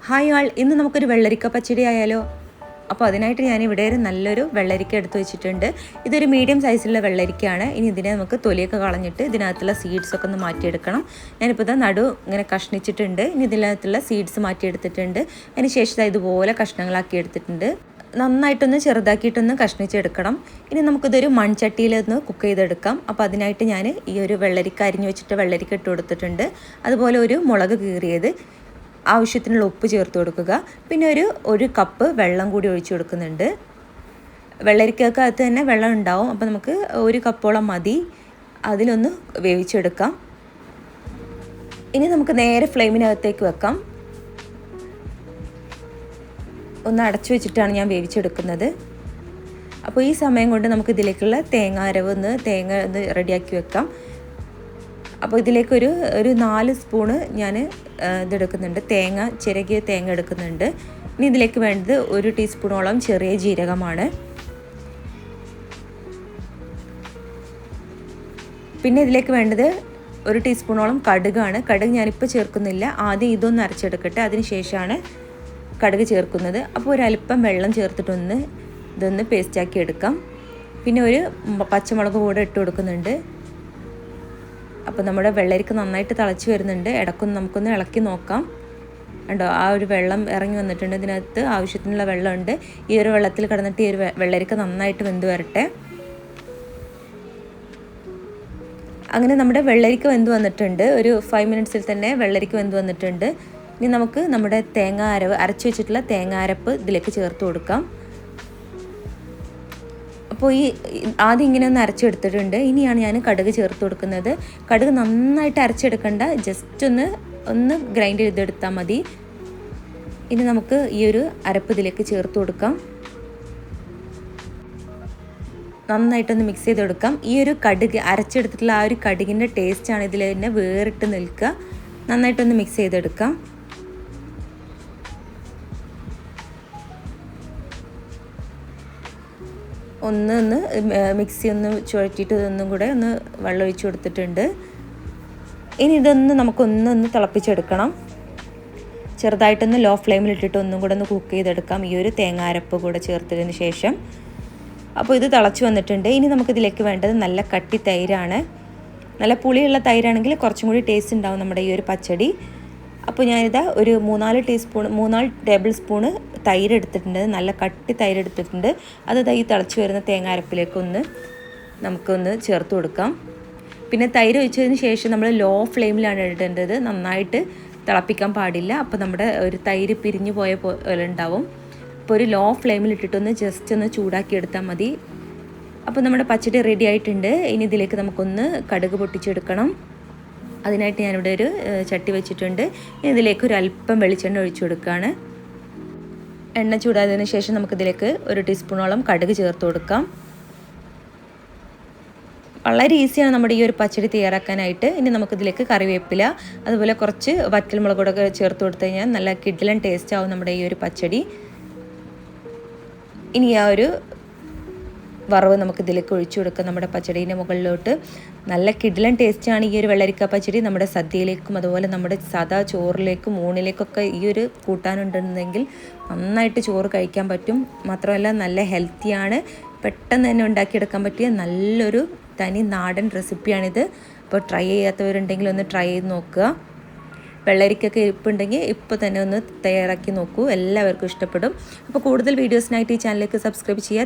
Hi ആൾ, ഇന്ന് നമുക്കൊരു വെള്ളരിക്ക പച്ചടി ആയാലോ? അപ്പോൾ അതിനായിട്ട് ഞാനിവിടെ ഒരു നല്ലൊരു വെള്ളരിക്ക എടുത്ത് വെച്ചിട്ടുണ്ട്. ഇതൊരു മീഡിയം സൈസിലുള്ള വെള്ളരിക്കയാണ്. ഇനി ഇതിനെ നമുക്ക് തൊലിയൊക്കെ കളഞ്ഞിട്ട് ഇതിനകത്തുള്ള സീഡ്സൊക്കെ ഒന്ന് മാറ്റിയെടുക്കണം. ഞാനിപ്പോൾ ഇത് നടു ഇങ്ങനെ കഷ്ണിച്ചിട്ടുണ്ട്. ഇനി ഇതിനകത്തുള്ള സീഡ്സ് മാറ്റിയെടുത്തിട്ടുണ്ട്. അതിന് ശേഷം ഇതുപോലെ കഷ്ണങ്ങളാക്കി എടുത്തിട്ടുണ്ട്. നന്നായിട്ടൊന്ന് ചെറുതാക്കിയിട്ടൊന്ന് കഷ്ണിച്ചെടുക്കണം. ഇനി നമുക്കിതൊരു മൺചട്ടിയിലൊന്ന് കുക്ക് ചെയ്തെടുക്കാം. അപ്പോൾ അതിനായിട്ട് ഞാൻ ഈ ഒരു വെള്ളരിക്ക അരിഞ്ഞ് വെച്ചിട്ട് വെള്ളരിക്ക ഇട്ട് കൊടുത്തിട്ടുണ്ട്. അതുപോലെ ഒരു മുളക് കീറിയത്, ആവശ്യത്തിനുള്ള ഉപ്പ് ചേർത്ത് കൊടുക്കുക. പിന്നെ ഒരു കപ്പ് വെള്ളം കൂടി ഒഴിച്ചു കൊടുക്കുന്നുണ്ട്. വെള്ളരിക്കകത്ത് തന്നെ വെള്ളം ഉണ്ടാവും, അപ്പോൾ നമുക്ക് ഒരു കപ്പോളം മതി. അതിലൊന്ന് വേവിച്ചെടുക്കാം. ഇനി നമുക്ക് നേരെ ഫ്ലെയിമിനകത്തേക്ക് വെക്കാം. ഒന്ന് അടച്ചു വെച്ചിട്ടാണ് ഞാൻ വേവിച്ചെടുക്കുന്നത്. അപ്പോൾ ഈ സമയം കൊണ്ട് നമുക്ക് ഇതിലേക്കുള്ള തേങ്ങ റെഡിയാക്കി വെക്കാം. അപ്പോൾ ഇതിലേക്ക് ഒരു 4 സ്പൂണ് ഞാൻ ഇതെടുക്കുന്നുണ്ട്, ചിരകിയ തേങ്ങ എടുക്കുന്നുണ്ട്. ഇനി ഇതിലേക്ക് വേണ്ടത് 1 ടീസ്പൂണോളം ചെറിയ ജീരകമാണ്. പിന്നെ ഇതിലേക്ക് വേണ്ടത് 1 ടീസ്പൂണോളം കടുകാണ്. കടുക് ഞാനിപ്പോൾ ചേർക്കുന്നില്ല, ആദ്യം ഇതൊന്ന് അരച്ചെടുക്കട്ടെ, അതിന് ശേഷമാണ് കടുക് ചേർക്കുന്നത്. അപ്പോൾ ഒരല്പം വെള്ളം ചേർത്തിട്ടൊന്ന് ഇതൊന്ന് പേസ്റ്റാക്കി എടുക്കാം. പിന്നെ ഒരു പച്ചമുളക് കൂടെ ഇട്ട് കൊടുക്കുന്നുണ്ട്. അപ്പോൾ നമ്മുടെ വെള്ളരിക്ക നന്നായിട്ട് തിളച്ച് വരുന്നുണ്ട്. ഇടയ്ക്കൊന്ന് നമുക്കൊന്ന് ഇളക്കി നോക്കാം. കണ്ടോ, ആ ഒരു വെള്ളം ഇറങ്ങി വന്നിട്ടുണ്ട്. ഇതിനകത്ത് ആവശ്യത്തിനുള്ള വെള്ളമുണ്ട്. ഈ ഒരു വെള്ളത്തിൽ കിടന്നിട്ട് ഈ ഒരു വെള്ളരിക്ക നന്നായിട്ട് വെന്ത് വരട്ടെ. അങ്ങനെ നമ്മുടെ വെള്ളരിക്ക വെന്ത് വന്നിട്ടുണ്ട്. ഒരു 5 മിനിറ്റ്സിൽ തന്നെ വെള്ളരിക്ക വെന്ത് വന്നിട്ടുണ്ട്. ഇനി നമുക്ക് നമ്മുടെ അരച്ച് വെച്ചിട്ടുള്ള തേങ്ങ അരപ്പ് ഇതിലേക്ക് ചേർത്ത് കൊടുക്കാം. അപ്പോൾ ആദ്യം ഇങ്ങനെ ഒന്ന് അരച്ചെടുത്തിട്ടുണ്ട്. ഇനിയാണ് ഞാൻ കടുക് ചേർത്ത് കൊടുക്കുന്നത്. കടുക് നന്നായിട്ട് അരച്ചെടുക്കണ്ട, ജസ്റ്റ് ഒന്ന് ഗ്രൈൻഡ് ചെയ്തെടുത്താൽ മതി. ഇനി നമുക്ക് ഈ ഒരു അരപ്പ് ഇതിലേക്ക് ചേർത്ത് കൊടുക്കാം. നന്നായിട്ടൊന്ന് മിക്സ് ചെയ്തെടുക്കാം. ഈ ഒരു കടുക് അരച്ചെടുത്തിട്ടുള്ള ആ ഒരു കടുകിൻ്റെ ടേസ്റ്റാണ് ഇതിൽ തന്നെ വേറിട്ട് നിൽക്കുക. നന്നായിട്ടൊന്ന് മിക്സ് ചെയ്തെടുക്കാം. ഒന്ന് മിക്സി ഒന്ന് ചുഴറ്റിയിട്ട് ഇതൊന്നും കൂടെ ഒന്ന് വെള്ളം ഒഴിച്ച് കൊടുത്തിട്ടുണ്ട്. ഇനി ഇതൊന്ന് നമുക്കൊന്ന് തിളപ്പിച്ചെടുക്കണം. ചെറുതായിട്ടൊന്ന് ലോ ഫ്ലെയിമിലിട്ടിട്ട് ഒന്നും കൂടെ ഒന്ന് കുക്ക് ചെയ്തെടുക്കാം, ഈ ഒരു തേങ്ങ അരപ്പ് കൂടെ ചേർത്തതിന് ശേഷം. അപ്പോൾ ഇത് തിളച്ച് വന്നിട്ടുണ്ട്. ഇനി നമുക്കിതിലേക്ക് വേണ്ടത് നല്ല കട്ടി തൈരാണ്. നല്ല പുളിയുള്ള തൈരാണെങ്കിൽ കുറച്ചും കൂടി ടേസ്റ്റ് ഉണ്ടാവും നമ്മുടെ ഈ ഒരു പച്ചടി. അപ്പോൾ ഞാനിതാ ഒരു 3-4 ടേബിൾ സ്പൂണ് തൈര് എടുത്തിട്ടുണ്ട്. നല്ല കട്ടി തൈര് എടുത്തിട്ടുണ്ട്. അത് ഈ തിളച്ച് വരുന്ന തേങ്ങ അരപ്പിലേക്ക് നമുക്കൊന്ന് ചേർത്ത് കൊടുക്കാം. പിന്നെ തൈര് ഒഴിച്ചതിന് ശേഷം നമ്മൾ ലോ ഫ്ലെയിമിലാണ് ഇടേണ്ടത്, നന്നായിട്ട് തിളപ്പിക്കാൻ പാടില്ല. അപ്പോൾ നമ്മുടെ ഒരു തൈര് പിരിഞ്ഞു പോയ പോലെ ഉണ്ടാവും. അപ്പോൾ ഒരു ലോ ഫ്ലെയിമിൽ ഇട്ടിട്ടൊന്ന് ജസ്റ്റ് ഒന്ന് ചൂടാക്കി എടുത്താൽ മതി. അപ്പോൾ നമ്മുടെ പച്ചടി റെഡി ആയിട്ടുണ്ട്. ഇനി ഇതിലേക്ക് നമുക്കൊന്ന് കടുക് പൊട്ടിച്ചെടുക്കണം. അതിനായിട്ട് ഞാനിവിടെ ഒരു ചട്ടി വെച്ചിട്ടുണ്ട്. ഇതിലേക്ക് ഒരു അല്പം വെളിച്ചെണ്ണ ഒഴിച്ചു കൊടുക്കുകയാണ്. എണ്ണ ചൂടായതിനു ശേഷം നമുക്കിതിലേക്ക് 1 ടീസ്പൂണോളം കടുക് ചേർത്ത് കൊടുക്കാം. വളരെ ഈസിയാണ് നമ്മുടെ ഈ ഒരു പച്ചടി തയ്യാറാക്കാനായിട്ട്. ഇനി നമുക്കിതിലേക്ക് കറിവേപ്പില, അതുപോലെ കുറച്ച് വറ്റൽമുളക് കൂടെ ചേർത്ത് കൊടുത്തു കഴിഞ്ഞാൽ നല്ല കിഡിലൻ ടേസ്റ്റ് ആവും നമ്മുടെ ഈ ഒരു പച്ചടി. ഇനി ആ ഒരു വറവ് നമുക്കിതിലേക്ക് ഒഴിച്ചു കൊടുക്കാം നമ്മുടെ പച്ചടീൻ്റെ മുകളിലോട്ട്. നല്ല കിഡിലൻ ടേസ്റ്റാണ് ഈ ഒരു വെള്ളരിക്ക പച്ചടി. നമ്മുടെ സദ്യയിലേക്കും അതുപോലെ നമ്മുടെ സാദാ ചോറിലേക്കും ഊണിലേക്കൊക്കെ ഈ ഒരു കൂട്ടാനുണ്ടെങ്കിൽ നന്നായിട്ട് ചോറ് കഴിക്കാൻ പറ്റും. മാത്രമല്ല നല്ല ഹെൽത്തിയാണ്, പെട്ടെന്ന് തന്നെ ഉണ്ടാക്കിയെടുക്കാൻ പറ്റിയ നല്ലൊരു തനി നാടൻ റെസിപ്പിയാണിത്. അപ്പോൾ ട്രൈ ചെയ്യാത്തവരുണ്ടെങ്കിൽ ഒന്ന് ട്രൈ ചെയ്ത് നോക്കുക. വെള്ളരിക്കൊക്കെ ഇരിപ്പുണ്ടെങ്കിൽ ഇപ്പോൾ തന്നെ ഒന്ന് തയ്യാറാക്കി നോക്കൂ, എല്ലാവർക്കും ഇഷ്ടപ്പെടും. അപ്പോൾ കൂടുതൽ വീഡിയോസിനായിട്ട് ഈ ചാനലിലേക്ക് സബ്സ്ക്രൈബ് ചെയ്യുക.